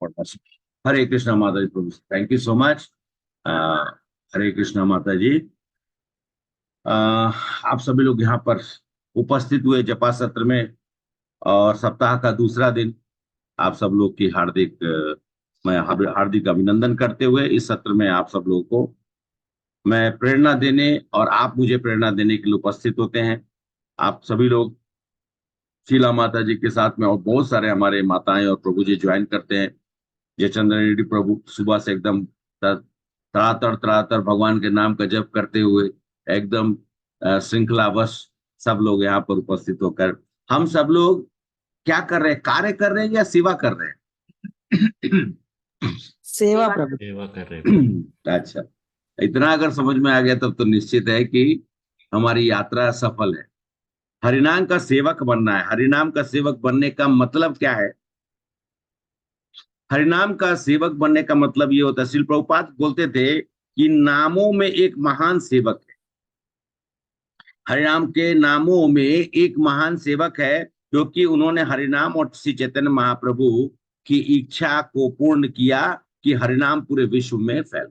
हरे कृष्णा माता जी प्रभु, thank you so much. हरे कृष्णा माता जी। आप सभी लोग यहाँ पर उपस्थित हुए जपा सत्र में, और सप्ताह का दूसरा दिन। आप सब लोग की मैं हार्दिक अभिनंदन करते हुए इस सत्र में आप सब लोगों को मैं प्रेरणा देने, और आप मुझे प्रेरणा देने के लिए उपस्थित होते हैं। आप सभी लोग शीला माता जी के साथ में और बहुत सारे हमारे माताएं और प्रभु जी ज्वाइन करते हैं। जयचंद्र रेड्डी प्रभु सुबह से एकदम तड़ातड़ तड़ातड़ भगवान के नाम का जप करते हुए एकदम श्रृंखलावश सब लोग यहाँ पर उपस्थित होकर हम सब लोग क्या कर रहे हैं, कार्य कर रहे हैं या सेवा कर रहे हैं? सेवा प्रभु। सेवा कर रहे प्रभु। अच्छा, इतना अगर समझ में आ गया तब तो निश्चित है कि हमारी यात्रा सफल है। हरिनाम का सेवक बनना है। हरिनाम का सेवक बनने का मतलब क्या है? हरिनाम का सेवक बनने का मतलब ये होता है, श्रील प्रभुपाद बोलते थे कि नामों में एक महान सेवक है। हरिनाम के नामों में एक महान सेवक है, क्योंकि उन्होंने हरिनाम और श्री चैतन्य महाप्रभु की इच्छा को पूर्ण किया कि हरिनाम पूरे विश्व में फैल।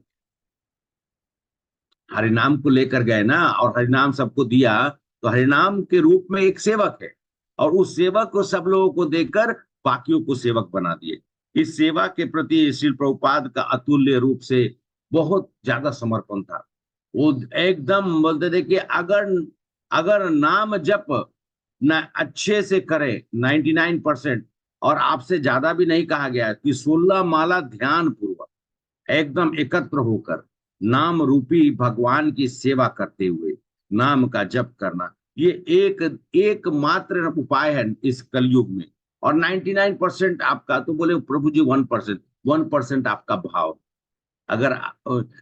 हरिनाम को लेकर गए ना, और हरिनाम सबको दिया, तो हरिनाम के रूप में एक सेवक है, और उस सेवक को सब लोगों को देकर बाकियों को सेवक बना दिए। इस सेवा के प्रति श्रील प्रभुपाद का अतुल्य रूप से बहुत ज्यादा समर्पण था। वो एकदम बोलते थे कि अगर अगर नाम जप न अच्छे से करे 99%, और आपसे ज्यादा भी नहीं कहा गया कि 16 माला ध्यान पूर्वक एकदम एकत्र होकर नाम रूपी भगवान की सेवा करते हुए नाम का जप करना, ये एकमात्र उपाय है इस कलयुग में। और 99% आपका, तो बोले प्रभु जी 1% आपका भाव। अगर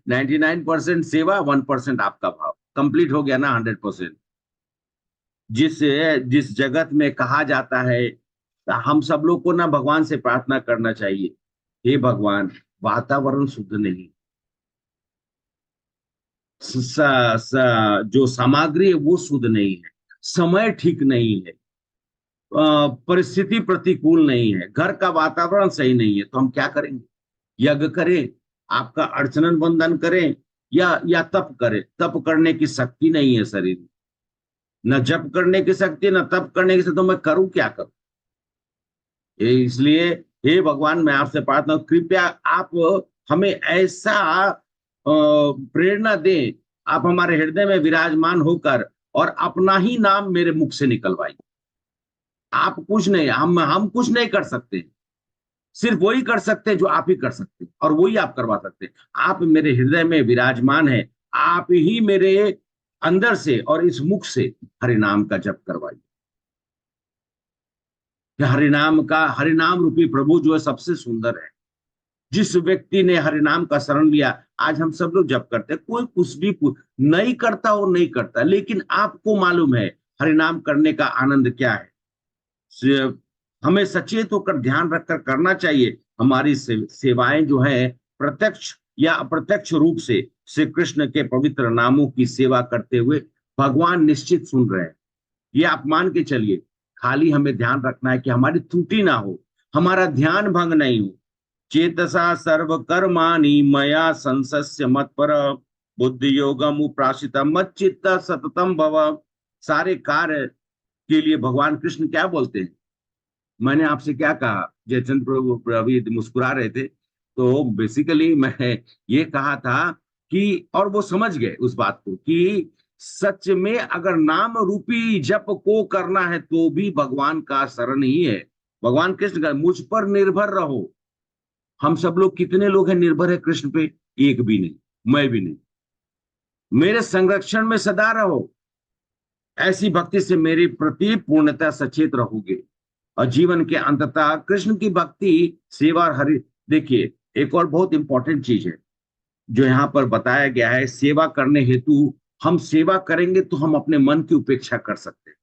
99% सेवा, 1% आपका भाव, कंप्लीट हो गया ना 100%। जिस जिस जगत में कहा जाता है, हम सब लोग को ना भगवान से प्रार्थना करना चाहिए, हे भगवान वातावरण शुद्ध नहीं, जो सामग्री है वो शुद्ध नहीं है, समय ठीक नहीं है, परिस्थिति प्रतिकूल नहीं है, घर का वातावरण सही नहीं है, तो हम क्या करेंगे? यज्ञ करें, आपका अर्चनन बंधन करें, या तप करें? तप करने की शक्ति नहीं है शरीर में, न जप करने की शक्ति, न तप करने की शक्ति, तो मैं करूं क्या करूं? इसलिए हे भगवान, मैं आपसे प्रार्थना हूं, कृपया आप हमें ऐसा प्रेरणा दें, आप हमारे हृदय में विराजमान होकर और अपना ही नाम मेरे मुख से निकलवाइए। आप कुछ नहीं, हम कुछ नहीं कर सकते, सिर्फ वही कर सकते हैं जो आप ही कर सकते हैं, और वही आप करवा सकते हैं। आप मेरे हृदय में विराजमान है, आप ही मेरे अंदर से और इस मुख से हरिनाम का जप करवाइए। हरिनाम रूपी प्रभु जो है सबसे सुंदर है। जिस व्यक्ति ने हरिनाम का शरण लिया, आज हम सब लोग जप करते हैं, कोई कुछ भी नहीं करता और नहीं करता, लेकिन आपको मालूम है हरिनाम करने का आनंद क्या है। हमें सचेत होकर ध्यान रखकर करना चाहिए। हमारी सेवाएं जो है प्रत्यक्ष या अप्रत्यक्ष रूप से श्री कृष्ण के पवित्र नामों की सेवा करते हुए भगवान निश्चित सुन रहे हैं। ये आप मान के चलिए। खाली हमें ध्यान रखना है कि हमारी त्रुटि ना हो, हमारा ध्यान भंग नहीं हो। चेतसा सर्व कर्माणि मया संसस्य मत पर बुद्धि योगम उप्राशित मत चित्त सततम भव। सारे कार्य के लिए भगवान कृष्ण क्या बोलते हैं? मैंने आपसे क्या कहा? जयचंद्र प्रभु अभी मुस्कुरा रहे थे, तो बेसिकली मैं ये कहा था कि, और वो समझ गए उस बात को, कि सच में अगर नाम रूपी जप को करना है तो भी भगवान का शरण ही है। भगवान कृष्ण का मुझ पर निर्भर रहो। हम सब लोग कितने लोग हैं निर्भर है कृष्ण पे? एक भी नहीं, मैं भी नहीं। मेरे संरक्षण में सदा रहो, ऐसी भक्ति से मेरी प्रति पूर्णतः सचेत रहोगे, और जीवन के अंततः कृष्ण की भक्ति सेवा और हरि। देखिए, एक और बहुत इंपॉर्टेंट चीज है जो यहाँ पर बताया गया है। सेवा करने हेतु हम सेवा करेंगे तो हम अपने मन की उपेक्षा कर सकते हैं।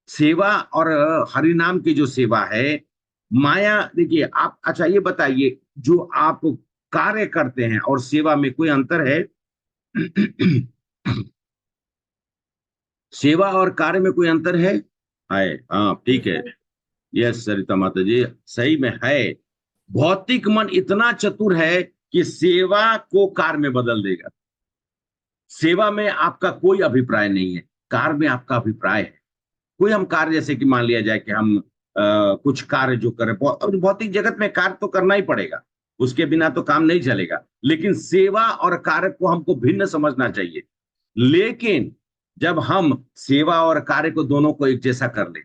सेवा और हरि नाम की जो सेवा है, माया, देखिए आप, अच्छा ये बताइए, जो आप कार्य करते हैं और सेवा में कोई अंतर है? सेवा और कार्य में कोई अंतर है? हाँ ठीक है। यस सरिता माता जी, सही में है। भौतिक मन इतना चतुर है कि सेवा को कार्य में बदल देगा। सेवा में आपका कोई अभिप्राय नहीं है, कार्य में आपका अभिप्राय है। कोई हम कार्य, जैसे कि मान लिया जाए कि हम कुछ कार्य जो करें, अब भौतिक जगत में कार्य तो करना ही पड़ेगा, उसके बिना तो काम नहीं चलेगा, लेकिन सेवा और कार्य को हमको भिन्न समझना चाहिए। लेकिन जब हम सेवा और कार्य को दोनों को एक जैसा कर ले,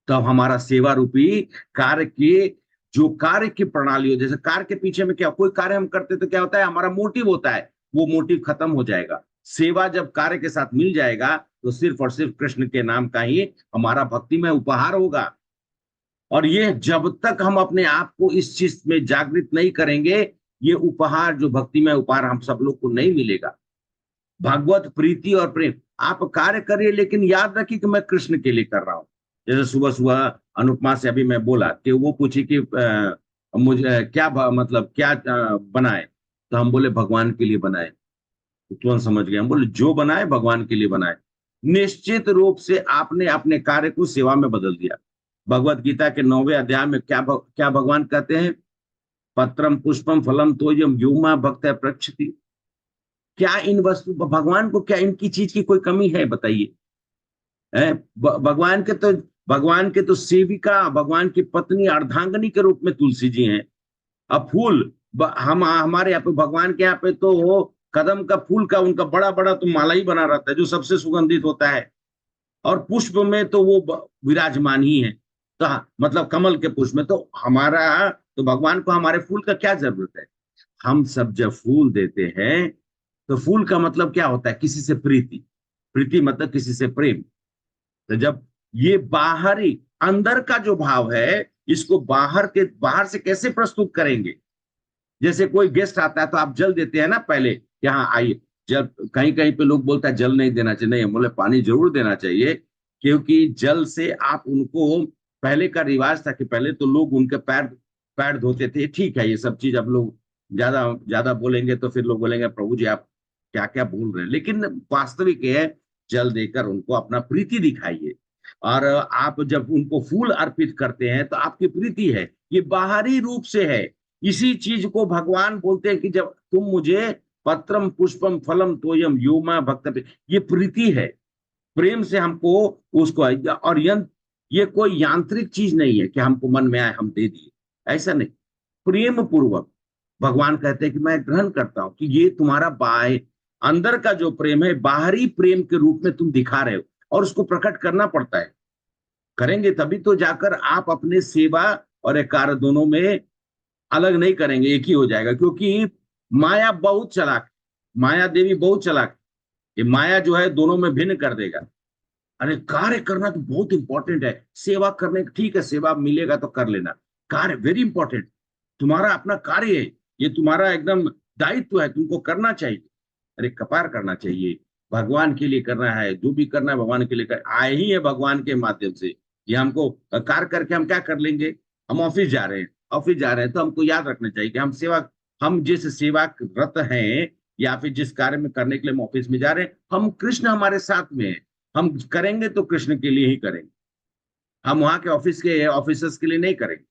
तब हमारा सेवा रूपी कार्य के जो कार्य की प्रणाली हो, जैसे कार्य के पीछे में क्या, कोई कार्य हम करते तो क्या होता है, हमारा मोटिव होता है, वो मोटिव खत्म हो जाएगा। सेवा जब कार्य के साथ मिल जाएगा तो सिर्फ और सिर्फ कृष्ण के नाम का ही हमारा भक्ति में उपहार होगा। और ये जब तक हम अपने आप को इस चीज में जागृत नहीं करेंगे, ये उपहार, जो भक्ति में उपहार, हम सब लोग को नहीं मिलेगा। भगवत प्रीति और प्रेम, आप कार्य करिए लेकिन याद रखिए कि मैं कृष्ण के लिए कर रहा हूं। जैसे सुबह सुबह अनुपमा से अभी मैं बोला कि वो पूछी कि मुझे मतलब क्या बनाए, तो हम बोले भगवान के लिए बनाए। तो तुरंत समझ गए, हम बोले जो बनाए भगवान के लिए बनाए। निश्चित रूप से आपने अपने कार्य को सेवा में बदल दिया। भगवत गीता के 9वें अध्याय में क्या भगवान कहते हैं, पत्रम पुष्पम फलम तोयम यो मां भक्तः प्रक्षति। क्या इन वस्तु, भगवान को क्या इनकी चीज की कोई कमी है, बताइए। भगवान के तो, भगवान के तो सेविका, भगवान की पत्नी अर्धांगिनी के रूप में तुलसी जी हैं। अब फूल, हम हमारे यहाँ पे भगवान के यहाँ पे तो वो कदम का फूल का उनका बड़ा बड़ा तो माला ही बना रहता है, जो सबसे सुगंधित होता है। और पुष्प में तो वो विराजमान ही है, तो मतलब कमल के पुष्प में। तो हमारा, तो भगवान को हमारे फूल का क्या जरूरत है। हम सब जब फूल देते हैं तो फूल का मतलब क्या होता है, किसी से प्रीति, प्रीति मतलब किसी से प्रेम। तो जब ये बाहरी, अंदर का जो भाव है, इसको बाहर से कैसे प्रस्तुत करेंगे। जैसे कोई गेस्ट आता है तो आप जल देते हैं ना पहले, यहाँ आइए। जल, कहीं कहीं पे लोग बोलता है जल नहीं देना चाहिए, नहीं, बोले पानी जरूर देना चाहिए, क्योंकि जल से आप उनको, पहले का रिवाज था कि पहले तो लोग उनके पैर पैर धोते थे। ठीक है, ये सब चीज अब लोग ज्यादा ज्यादा बोलेंगे तो फिर लोग बोलेंगे प्रभु जी आप क्या क्या बोल रहे हैं, लेकिन वास्तविक है, जल देकर उनको अपना प्रीति दिखाइए। और आप जब उनको फूल अर्पित करते हैं तो आपकी प्रीति है, ये बाहरी रूप से है। इसी चीज को भगवान बोलते हैं कि जब तुम मुझे पत्रम पुष्पम फलम तोयम यो मां भक्त, ये प्रीति है, प्रेम से हमको उसको। और ये कोई यांत्रिक चीज नहीं है कि हमको मन में आए हम दे दिए, ऐसा नहीं। प्रेम पूर्वक भगवान कहते हैं कि मैं ग्रहण करता हूं कि ये तुम्हारा बाह्य, अंदर का जो प्रेम है, बाहरी प्रेम के रूप में तुम दिखा रहे हो, और उसको प्रकट करना पड़ता है। करेंगे तभी तो जाकर आप अपने सेवा और एक कार्य दोनों में अलग नहीं करेंगे, एक ही हो जाएगा। क्योंकि माया बहुत चालाक, माया देवी बहुत चालाक, ये माया जो है दोनों में भिन्न कर देगा। अरे कार्य करना तो बहुत इंपॉर्टेंट है, सेवा करने, ठीक है सेवा मिलेगा तो कर लेना, कार्य वेरी इंपॉर्टेंट, तुम्हारा अपना कार्य है, ये तुम्हारा एकदम दायित्व है, तुमको करना चाहिए। अरे कपार करना चाहिए, भगवान के लिए करना है, जो भी करना है भगवान के लिए कर, आए ही है भगवान के माध्यम से। ये हमको कार्य करके हम क्या कर लेंगे, हम ऑफिस जा रहे हैं, ऑफिस जा रहे हैं तो हमको याद रखना चाहिए कि हम सेवा, हम जिस सेवारत हैं या फिर जिस कार्य में करने के लिए हम ऑफिस में जा रहे हैं, हम कृष्ण हमारे साथ में है, हम करेंगे तो कृष्ण के लिए ही करेंगे, हम वहां के ऑफिस के ऑफिसर्स के लिए नहीं करेंगे।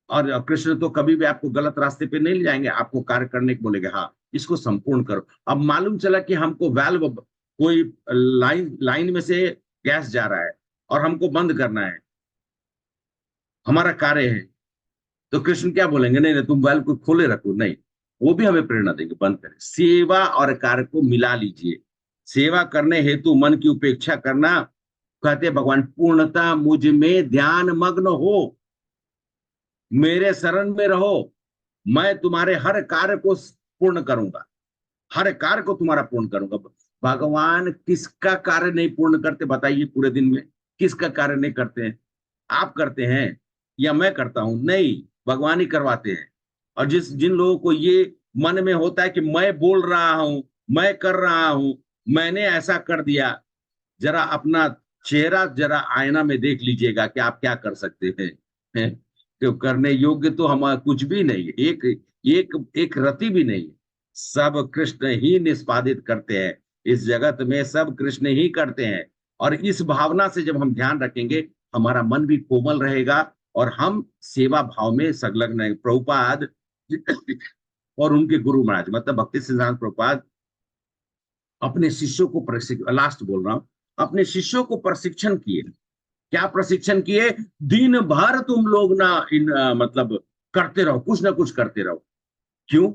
और कृष्ण तो कभी भी आपको गलत रास्ते पे नहीं ले जाएंगे, आपको कार्य करने को बोलेंगे, हाँ इसको संपूर्ण करो। अब मालूम चला कि हमको वाल्व, कोई लाइन लाइन में से गैस जा रहा है और हमको बंद करना है, हमारा कार्य है, तो कृष्ण क्या बोलेंगे, नहीं नहीं तुम वाल्व को खोले रखो, नहीं, वो भी हमें प्रेरणा देंगे बंद करें। सेवा और कार्य को मिला लीजिए। सेवा करने हेतु मन की उपेक्षा करना, कहते भगवान पूर्णता मुझ में ध्यान मग्न हो, मेरे शरण में रहो, मैं तुम्हारे हर कार्य को पूर्ण करूंगा, हर कार्य को तुम्हारा पूर्ण करूंगा। भगवान किसका कार्य नहीं पूर्ण करते, बताइए पूरे दिन में किसका कार्य नहीं करते हैं। आप करते हैं या मैं करता हूं, नहीं, भगवान ही करवाते हैं। और जिन लोगों को ये मन में होता है कि मैं बोल रहा हूं, मैं कर रहा हूं, मैंने ऐसा कर दिया, जरा अपना चेहरा जरा आईना में देख लीजिएगा कि आप क्या कर सकते हैं। तो करने योग्य तो हमारा कुछ भी नहीं है, एक एक एक रति भी नहीं है। सब कृष्ण ही निष्पादित करते हैं, इस जगत में सब कृष्ण ही करते हैं। और इस भावना से जब हम ध्यान रखेंगे, हमारा मन भी कोमल रहेगा और हम सेवा भाव में संलग्न है। प्रभुपाद और उनके गुरु महाराज मतलब भक्ति सिद्धांत प्रभुपाद अपने शिष्यों को लास्ट बोल रहा हूं, अपने शिष्यों को प्रशिक्षण किए। क्या प्रशिक्षण किए? दिन भर तुम लोग ना मतलब करते रहो, कुछ ना कुछ करते रहो। क्यों?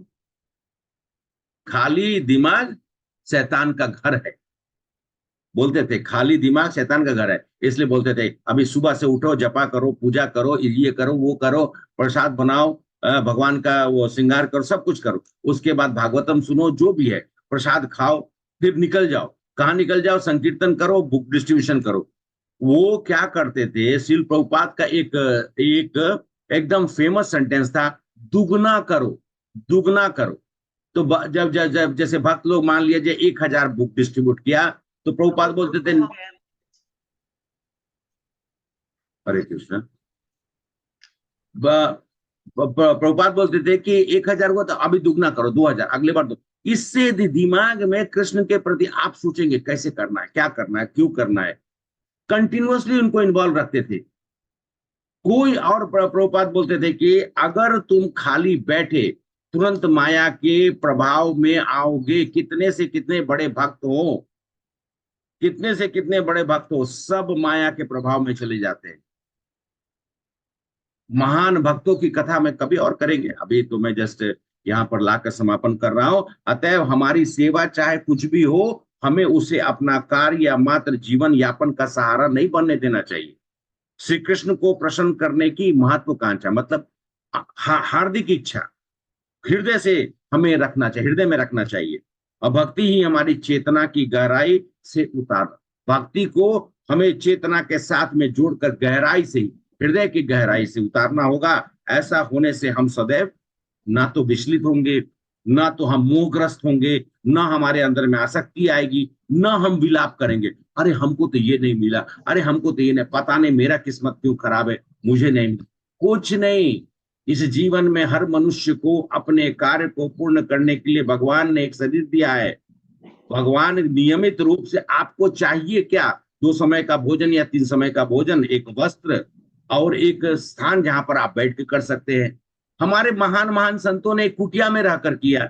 खाली दिमाग शैतान का घर है, बोलते थे खाली दिमाग शैतान का घर है। इसलिए बोलते थे अभी सुबह से उठो, जपा करो, पूजा करो, ये करो, वो करो, प्रसाद बनाओ, भगवान का वो श्रृंगार करो, सब कुछ करो, उसके बाद भागवतम सुनो, जो भी है प्रसाद खाओ, फिर निकल जाओ। कहाँ निकल जाओ? संकीर्तन करो, बुक डिस्ट्रीब्यूशन करो। वो क्या करते थे? श्रील प्रभुपाद का एक एक एकदम फेमस सेंटेंस था, दुगना करो, दुगना करो। तो जब जब जब जैसे भक्त लोग मान लीजिए 1000 बुक डिस्ट्रीब्यूट किया, तो प्रभुपाद बोलते थे, हरे कृष्ण, प्रभुपाद बोलते थे कि 1000 हुआ तो अभी दुगना करो, 2000 अगले बार दो। इससे दिमाग में कृष्ण के प्रति आप सोचेंगे कैसे करना है, क्या करना है, क्यों करना है। कंटिन्यूअसली उनको इन्वॉल्व रखते थे। कोई और प्रभुपाद बोलते थे कि अगर तुम खाली बैठे तुरंत माया के प्रभाव में आओगे। कितने से कितने बड़े भक्त हो, कितने से कितने बड़े भक्त हो, सब माया के प्रभाव में चले जाते हैं। महान भक्तों की कथा में कभी और करेंगे, अभी तो मैं जस्ट यहाँ पर लाकर समापन कर रहा हूं। अतएव हमारी सेवा चाहे कुछ भी हो, हमें उसे अपना कार्य या मात्र जीवन यापन का सहारा नहीं बनने देना चाहिए। श्री कृष्ण को प्रसन्न करने की महत्वाकांक्षा मतलब हार्दिक इच्छा हृदय से हमें रखना चाहिए, हृदय में रखना चाहिए। और भक्ति ही हमारी चेतना की गहराई से उतार, भक्ति को हमें चेतना के साथ में जोड़कर गहराई से, हृदय की गहराई से उतारना होगा। ऐसा होने से हम सदैव ना तो विचलित होंगे, ना तो हम मोहग्रस्त होंगे, ना हमारे अंदर में आसक्ति आएगी, ना हम विलाप करेंगे, अरे हमको तो ये नहीं मिला, अरे हमको तो ये नहीं, पता नहीं मेरा किस्मत क्यों खराब है, मुझे नहीं। कुछ नहीं। इस जीवन में हर मनुष्य को अपने कार्य को पूर्ण करने के लिए भगवान ने एक शरीर दिया है। भगवान नियमित रूप से आपको चाहिए क्या? 2 समय का भोजन या 3 समय का भोजन, एक वस्त्र और एक स्थान जहां पर आप बैठ के कर सकते हैं। हमारे महान महान संतों ने कुटिया में रहकर किया।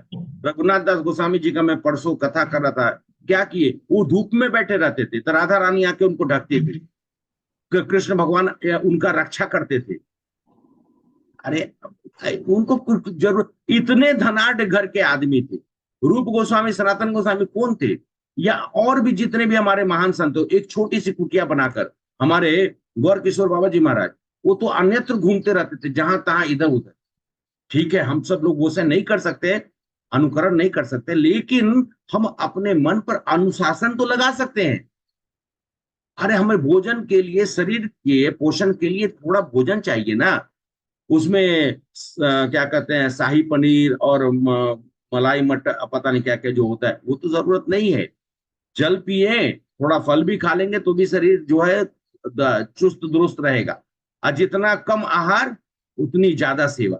रघुनाथ दास गोस्वामी जी का मैं परसों कथा कर रहा था, क्या किए? वो धूप में बैठे रहते थे तो राधा रानी आके उनको ढकती थी, कृष्ण भगवान उनका रक्षा करते थे। अरे उनको जरूरत, इतने धनाढ़ घर के आदमी थे। रूप गोस्वामी, सनातन गोस्वामी कौन थे, या और भी जितने भी हमारे महान संत, एक छोटी सी कुटिया बनाकर, हमारे गौर किशोर बाबा जी महाराज, वो तो अन्यत्र घूमते रहते थे, जहां तहां इधर उधर। ठीक है, हम सब लोग वो से नहीं कर सकते, अनुकरण नहीं कर सकते, लेकिन हम अपने मन पर अनुशासन तो लगा सकते हैं। अरे हमें भोजन के लिए, शरीर के पोषण के लिए थोड़ा भोजन चाहिए ना। उसमें क्या कहते हैं, शाही पनीर और मलाई मटर, पता नहीं क्या क्या जो होता है, वो तो जरूरत नहीं है। जल पिए, थोड़ा फल भी खा लेंगे तो भी शरीर जो है चुस्त दुरुस्त रहेगा। और जितना कम आहार उतनी ज्यादा सेवा,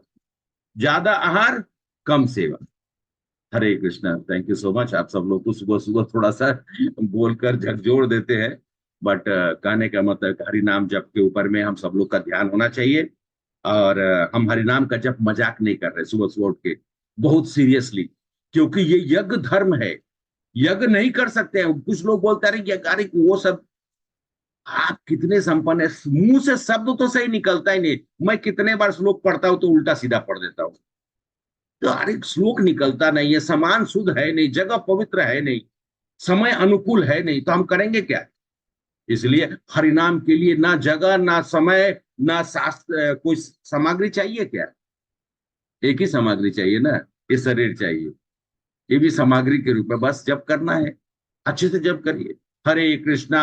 ज्यादा आहार कम सेवा। Hare Krishna, thank you so much. आप सब लोग को सुबह सुबह थोड़ा सा बोलकर झकझोर देते हैं, बट कहने का मतलब हरि नाम जप के ऊपर में हम सब लोग का ध्यान होना चाहिए। और हम हरिनाम का जब मजाक नहीं कर रहे, सुबह सुबह उठ के बहुत सीरियसली, क्योंकि ये यज्ञ धर्म है। यज्ञ नहीं कर सकते हैं। कुछ लोग बोलते हैं यज्ञ, अरे वो सब, आप कितने संपन्न है, मुंह से शब्द तो सही निकलता ही नहीं। मैं कितने बार श्लोक पढ़ता हूं तो उल्टा सीधा पढ़ देता हूं, तो अरे श्लोक निकलता नहीं है, समान शुद्ध है नहीं, जगह पवित्र है नहीं, समय अनुकूल है नहीं, तो हम करेंगे क्या? इसलिए हरिनाम के लिए ना जगह, ना समय, ना शास्त्र, कोई सामग्री चाहिए क्या? एक ही सामग्री चाहिए ना, ये शरीर चाहिए। ये भी सामग्री के रूप में बस जप करना है, अच्छे से जप करिए। हरे कृष्णा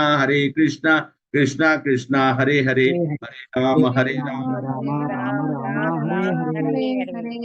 कृष्णा कृष्णा हरे हरे, हरे हरे राम हरे हरे राम राम, राम हरे राम राम राम राम हरे राम हरे। हरे हरे।